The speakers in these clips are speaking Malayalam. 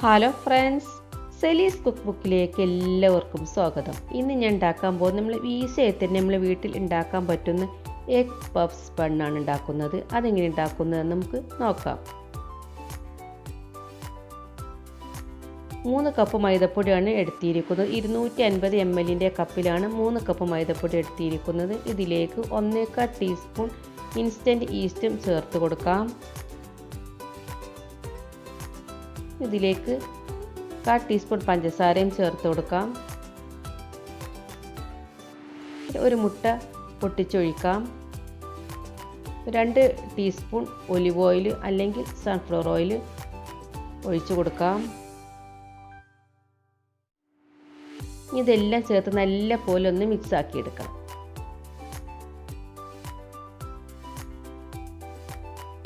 ഹലോ ഫ്രണ്ട്സ്, സെലീസ് കുക്ക് ബുക്കിലേക്ക് എല്ലാവർക്കും സ്വാഗതം. ഇന്ന് ഞാൻ ഉണ്ടാക്കാൻ പോകുന്നത് നമ്മൾ ഈസിയായി തന്നെ നമ്മൾ വീട്ടിൽ ഉണ്ടാക്കാൻ പറ്റുന്ന എഗ് പഫ്സ് ബണ്ണാണ് ഉണ്ടാക്കുന്നത്. അതെങ്ങനെ ഉണ്ടാക്കുന്നതെന്ന് നമുക്ക് നോക്കാം. 3 കപ്പ് മൈദപ്പൊടിയാണ് എടുത്തിരിക്കുന്നത്. 250 ml കപ്പിലാണ് 3 കപ്പ് മൈദപ്പൊടി എടുത്തിരിക്കുന്നത്. ഇതിലേക്ക് 1/4 ടീസ്പൂൺ ഇൻസ്റ്റൻറ്റ് ഈസ്റ്റും ചേർത്ത് കൊടുക്കാം. ഇതിലേക്ക് 1/4 ടീസ്പൂൺ പഞ്ചസാരയും ചേർത്ത് കൊടുക്കാം. ഒരു മുട്ട പൊട്ടിച്ചൊഴിക്കാം. 2 ടീസ്പൂൺ ഒലിവ് ഓയിൽ അല്ലെങ്കിൽ സൺഫ്ലവർ ഓയിൽ ഒഴിച്ചു കൊടുക്കാം. ഇതെല്ലാം ചേർത്ത് നല്ല പോലെ ഒന്ന് മിക്സ് ആക്കി എടുക്കണം.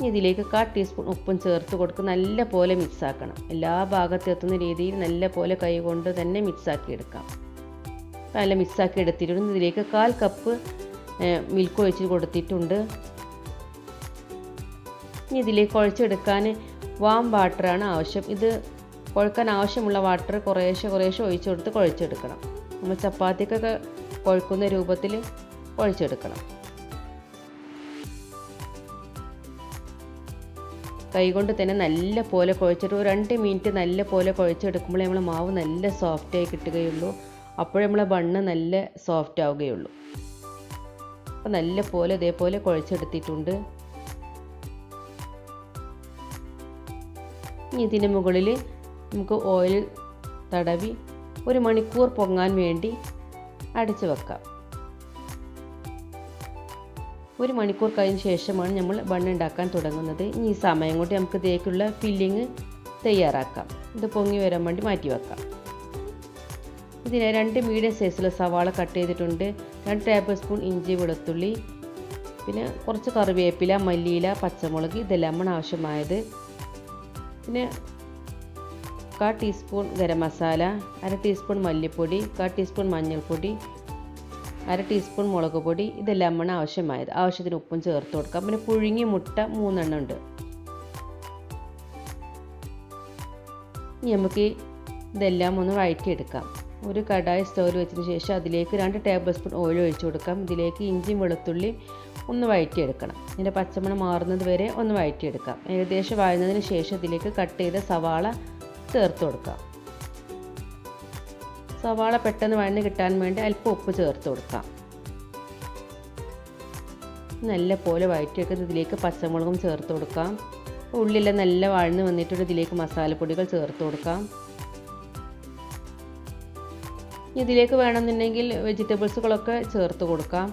ഇതിലേക്ക് 1/4 ടീസ്പൂൺ ഉപ്പും ചേർത്ത് കൊടുത്ത് നല്ല പോലെ മിക്സ് ആക്കണം. എല്ലാ ഭാഗത്തും എത്തുന്ന രീതിയിൽ നല്ല പോലെ കൈ കൊണ്ട് തന്നെ മിക്സ് ആക്കി എടുക്കാം. നല്ല മിക്സ് ആക്കി എടുത്തിട്ടുണ്ട്. ഇതിലേക്ക് 1/4 കപ്പ് മിൽക്ക് ഒഴിച്ച് കൊടുത്തിട്ടുണ്ട്. ഇതിലേക്ക് കുഴച്ചെടുക്കാൻ വാം വാട്ടറാണ് ആവശ്യം. ഇത് കുഴക്കാൻ ആവശ്യമുള്ള വാട്ടർ കുറേശ്ശെ ഒഴിച്ചു കൊടുത്ത് കുഴച്ചെടുക്കണം. നമ്മൾ ചപ്പാത്തിക്കൊക്കെ കുഴക്കുന്ന രൂപത്തിൽ കുഴച്ചെടുക്കണം. കൈകൊണ്ട് തന്നെ നല്ല പോലെ കുഴച്ചിട്ട് ഒരു 2 മിനിറ്റ് നല്ല പോലെ കുഴച്ചെടുക്കുമ്പോൾ നമ്മൾ മാവ് നല്ല സോഫ്റ്റായി കിട്ടുകയുള്ളൂ. അപ്പോഴേ നമ്മളെ ബണ്ണ് നല്ല സോഫ്റ്റ് ആവുകയുള്ളൂ. അപ്പോൾ നല്ല പോലെ ഇതേപോലെ കുഴച്ചെടുത്തിട്ടുണ്ട്. ഇതിന് മുകളിൽ നമുക്ക് ഓയിൽ തടവി 1 മണിക്കൂർ പൊങ്ങാൻ വേണ്ടി അടച്ചു വെക്കാം. 1 മണിക്കൂർ കഴിഞ്ഞ ശേഷമാണ് നമ്മൾ ബണ്ണ് ഉണ്ടാക്കാൻ തുടങ്ങുന്നത്. ഈ സമയം കൊണ്ട് നമുക്ക് ഇതിലേക്കുള്ള ഫില്ലിങ് തയ്യാറാക്കാം. ഇത് പൊങ്ങി വരാൻ വേണ്ടി മാറ്റി വെക്കാം. ഇതിന് 2 മീഡിയം സൈസിലുള്ള സവാള കട്ട് ചെയ്തിട്ടുണ്ട്. 2 ടേബിൾ സ്പൂൺ ഇഞ്ചി വെളുത്തുള്ളി, പിന്നെ കുറച്ച് കറിവേപ്പില, മല്ലിയില, പച്ചമുളക്, ഇതെല്ലാമാണ് ആവശ്യമായത്. പിന്നെ 1/4 ടീസ്പൂൺ ഗരം മസാല, 1/2 ടീസ്പൂൺ മല്ലിപ്പൊടി, 1/4 ടീസ്പൂൺ മഞ്ഞൾപ്പൊടി, 1/2 ടീസ്പൂൺ മുളക് പൊടി, ഇതെല്ലാമാണ് ആവശ്യമായത്. ആവശ്യത്തിന് ഉപ്പും ചേർത്ത് കൊടുക്കാം. പിന്നെ പുഴുങ്ങിയ മുട്ട 3 എണ്ണം ഉണ്ട്. ഇനി നമുക്ക് ഇതെല്ലാം ഒന്ന് വഴറ്റിയെടുക്കാം. ഒരു കടായി സ്റ്റൗവിൽ വെച്ചതിന് ശേഷം അതിലേക്ക് 2 ടേബിൾ സ്പൂൺ ഓയിൽ ഒഴിച്ചു കൊടുക്കാം. ഇതിലേക്ക് ഇഞ്ചിയും വെളുത്തുള്ളിയും ഒന്ന് വഴറ്റിയെടുക്കണം. ഇതിൻ്റെ പച്ചമണം മാറുന്നത് വരെ ഒന്ന് വഴറ്റിയെടുക്കാം. ഏകദേശം വഴന്നതിന് ശേഷം ഇതിലേക്ക് കട്ട് ചെയ്ത സവാള ചേർത്ത് കൊടുക്കാം. സവാള പെട്ടെന്ന് വഴന്ന് കിട്ടാൻ വേണ്ടി അല്പം ഉപ്പ് ചേർത്ത് കൊടുക്കാം. നല്ല പോലെ വഴറ്റിയെടുക്കുന്നത് ഇതിലേക്ക് പച്ചമുളകും ചേർത്ത് കൊടുക്കാം. ഉള്ളിലെല്ലാം നല്ല വഴന്ന് വന്നിട്ടുണ്ട്. ഇതിലേക്ക് മസാലപ്പൊടികൾ ചേർത്ത് കൊടുക്കാം. ഇതിലേക്ക് വേണമെന്നുണ്ടെങ്കിൽ വെജിറ്റബിൾസുകളൊക്കെ ചേർത്ത് കൊടുക്കാം.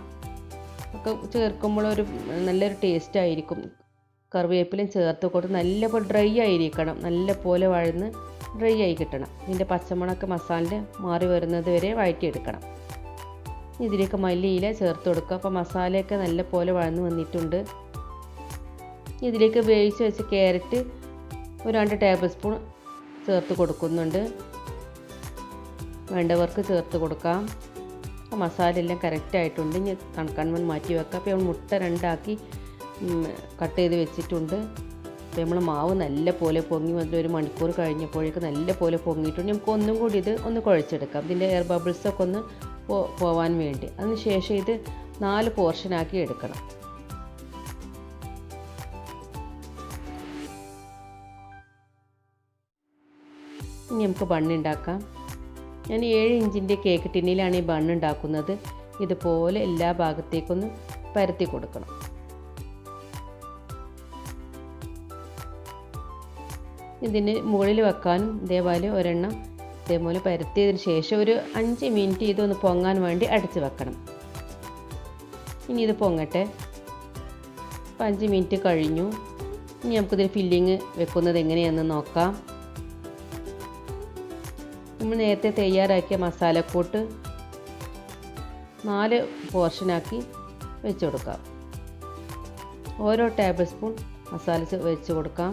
ഒക്കെ ചേർക്കുമ്പോൾ നല്ലൊരു ടേസ്റ്റ് ആയിരിക്കും. കറിവേപ്പിലയും ചേർത്ത് കൊടുത്ത് നല്ല പോലെ ഡ്രൈ ആയിരിക്കണം. നല്ല പോലെ വഴന്ന് ഡ്രൈ ആയി കിട്ടണം. ഇതിൻ്റെ പച്ചമണമൊക്കെ മസാലൻ്റെ മാറി വരുന്നത് വരെ വഴറ്റിയെടുക്കണം. ഇതിലേക്ക് മല്ലിയില ചേർത്ത് കൊടുക്കുക. അപ്പോൾ മസാലയൊക്കെ നല്ല പോലെ വഴന്ന് വന്നിട്ടുണ്ട്. ഇതിലേക്ക് വേവിച്ച് വെച്ച ക്യാരറ്റ് ഒരു 2 ടേബിൾ സ്പൂൺ ചേർത്ത് കൊടുക്കുന്നുണ്ട്. വേണ്ടവർക്ക് ചേർത്ത് കൊടുക്കാം. അപ്പോൾ മസാല എല്ലാം കറക്റ്റ് ആയിട്ടുണ്ട്. ഇനി തണുക്കാൻ വേണ്ടി മാറ്റി വെക്കാം. അപ്പോൾ മുട്ട 2 ആക്കി കട്ട് ചെയ്ത് വെച്ചിട്ടുണ്ട്. അപ്പോൾ നമ്മൾ മാവ് നല്ല പോലെ പൊങ്ങി വന്നിട്ട് 1 മണിക്കൂർ കഴിഞ്ഞപ്പോഴേക്ക് നല്ല പോലെ പൊങ്ങിയിട്ടുണ്ട്. നമുക്ക് ഒന്നും കൂടി ഇത് ഒന്ന് കുഴച്ചെടുക്കാം. ഇതിൻ്റെ എയർ ബബിൾസൊക്കെ ഒന്ന് പോവാൻ വേണ്ടി. അതിന് ശേഷം ഇത് 4 പോർഷനാക്കി എടുക്കണം. ഇനി നമുക്ക് ബണ്ണുണ്ടാക്കാം. ഞാൻ 7 ഇഞ്ചിൻ്റെ കേക്ക് ടിന്നിലാണ് ഈ ബണ്ണ് ഉണ്ടാക്കുന്നത്. ഇതുപോലെ എല്ലാ ഭാഗത്തേക്കൊന്ന് പരത്തി കൊടുക്കണം. ഇതിന് മുകളിൽ വെക്കാനും ഇതേപോലെ ഒരെണ്ണം ഇതേപോലെ പരത്തിയതിന് ശേഷം ഒരു 5 മിനിറ്റ് ഇതൊന്ന് പൊങ്ങാൻ വേണ്ടി അടച്ച് വെക്കണം. ഇനി ഇത് പൊങ്ങട്ടെ. 5 മിനിറ്റ് കഴിഞ്ഞു. ഇനി നമുക്കിതിന് ഫില്ലിങ് വെക്കുന്നത് എങ്ങനെയാണെന്ന് നോക്കാം. നമ്മൾ നേരത്തെ തയ്യാറാക്കിയ മസാലക്കൂട്ട് 4 പോർഷനാക്കി വെച്ച് കൊടുക്കാം. ഓരോ ടേബിൾ സ്പൂൺ മസാല വെച്ച് കൊടുക്കാം.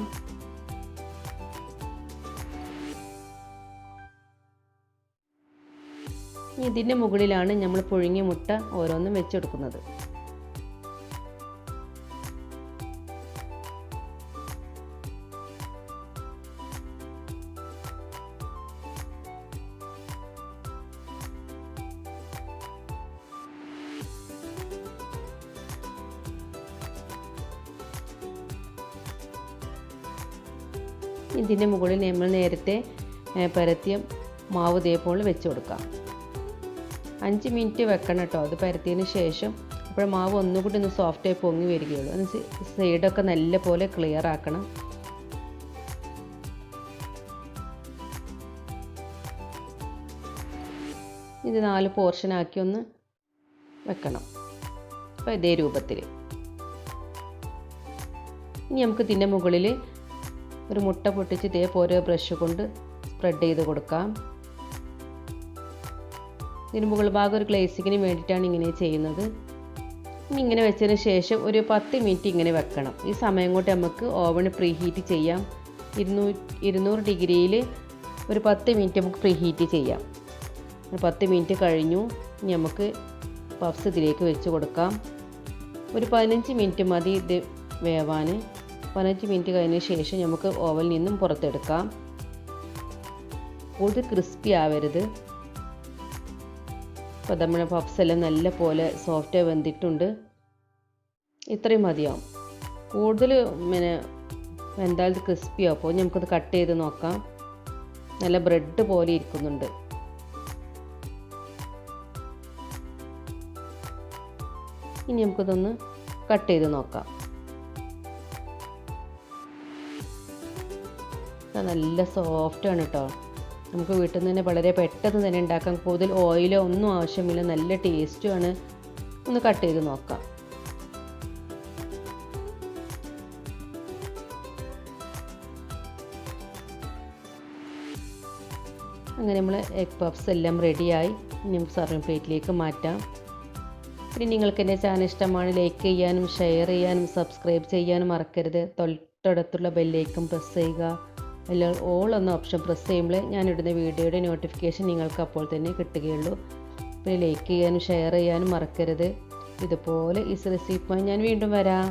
ഇതിൻ്റെ മുകളിലാണ് നമ്മൾ പുഴുങ്ങിയ മുട്ട ഓരോന്നും വെച്ചെടുക്കുന്നത്. ഇതിൻ്റെ മുകളിൽ നമ്മൾ നേരത്തെ പരത്തിയ മാവ് ഇതേപോലെ വെച്ച് കൊടുക്കാം. 5 മിനിറ്റ് വെക്കണം കേട്ടോ. അത് പരത്തിയതിന് ശേഷം അപ്പോൾ മാവ് ഒന്നുകൂടി ഒന്ന് സോഫ്റ്റായി പൊങ്ങി വരികയുള്ളൂ. അത് സൈഡൊക്കെ നല്ല പോലെ ക്ലിയർ ആക്കണം. ഇത് 4 പോർഷനാക്കി ഒന്ന് വെക്കണം. അപ്പോൾ ഇതേ രൂപത്തിൽ. ഇനി നമുക്ക് ഇതിൻ്റെ മുകളിൽ ഒരു മുട്ട പൊട്ടിച്ച് ഇതേപോലെ ബ്രഷ് കൊണ്ട് സ്പ്രെഡ് ചെയ്ത് കൊടുക്കാം. ഇതിന് മുകൾ ഭാഗം ഒരു ഗ്ലേസിങ്ങിന് വേണ്ടിയിട്ടാണ് ഇങ്ങനെ ചെയ്യുന്നത്. ഇനി ഇങ്ങനെ വെച്ചതിന് ശേഷം ഒരു 10 മിനിറ്റ് ഇങ്ങനെ വെക്കണം. ഈ സമയം കൊണ്ട് നമുക്ക് ഓവന് പ്രീ ഹീറ്റ് ചെയ്യാം. 200 ഡിഗ്രിയിൽ ഒരു 10 മിനിറ്റ് നമുക്ക് പ്രീ ഹീറ്റ് ചെയ്യാം. 10 മിനിറ്റ് കഴിഞ്ഞു. ഇനി നമുക്ക് പഫ്സ് ഇതിലേക്ക് വെച്ച് കൊടുക്കാം. ഒരു 15 മിനിറ്റ് മതി ഇത് വേവാൻ. 15 മിനിറ്റ് കഴിഞ്ഞ ശേഷം നമുക്ക് ഓവനിൽ നിന്നും പുറത്തെടുക്കാം. കൂടുതൽ ക്രിസ്പി ആവരുത്. അപ്പോൾ നമ്മുടെ പഫ്സ് എല്ലാം നല്ല പോലെ സോഫ്റ്റായി വെന്തിട്ടുണ്ട്. ഇത്രയും മതിയാവും. കൂടുതൽ വെന്താൽ ഇത് ക്രിസ്പി ആവും. അപ്പോൾ നമുക്കത് കട്ട് ചെയ്ത് നോക്കാം. നല്ല ബ്രെഡ് പോലെ ഇരിക്കുന്നുണ്ട്. ഇനി നമുക്കിതൊന്ന് കട്ട് ചെയ്ത് നോക്കാം. നല്ല സോഫ്റ്റാണ് കേട്ടോ. നമുക്ക് വീട്ടിൽ നിന്ന് തന്നെ വളരെ പെട്ടെന്ന് തന്നെ ഉണ്ടാക്കാം. കൂടുതൽ ഓയിലോ ഒന്നും ആവശ്യമില്ല. നല്ല ടേസ്റ്റുമാണ്. ഒന്ന് കട്ട് ചെയ്ത് നോക്കാം. അങ്ങനെ നമ്മൾ എഗ് പഫ്സ് എല്ലാം റെഡിയായി. ഇനി നമുക്ക് സർവിംഗ് പ്ലേറ്റിലേക്ക് മാറ്റാം. പിന്നെ നിങ്ങൾക്ക് എൻ്റെ ചാനൽ ഇഷ്ടമാണ് ലൈക്ക് ചെയ്യാനും ഷെയർ ചെയ്യാനും സബ്സ്ക്രൈബ് ചെയ്യാനും മറക്കരുത്. തൊട്ടടുത്തുള്ള ബെല്ലൈക്കൺ പ്രസ് ചെയ്യുക. എല്ലാം ഓൾ എന്ന ഓപ്ഷൻ പ്രസ് ചെയ്യുമ്പോൾ ഞാനിടുന്ന വീഡിയോയുടെ നോട്ടിഫിക്കേഷൻ നിങ്ങൾക്ക് അപ്പോൾ തന്നെ കിട്ടുകയുള്ളൂ. പിന്നെ ലൈക്ക് ചെയ്യാനും ഷെയർ ചെയ്യാനും മറക്കരുത്. ഇതുപോലെ ഈ റെസിപ്പിയുമായി ഞാൻ വീണ്ടും വരാം.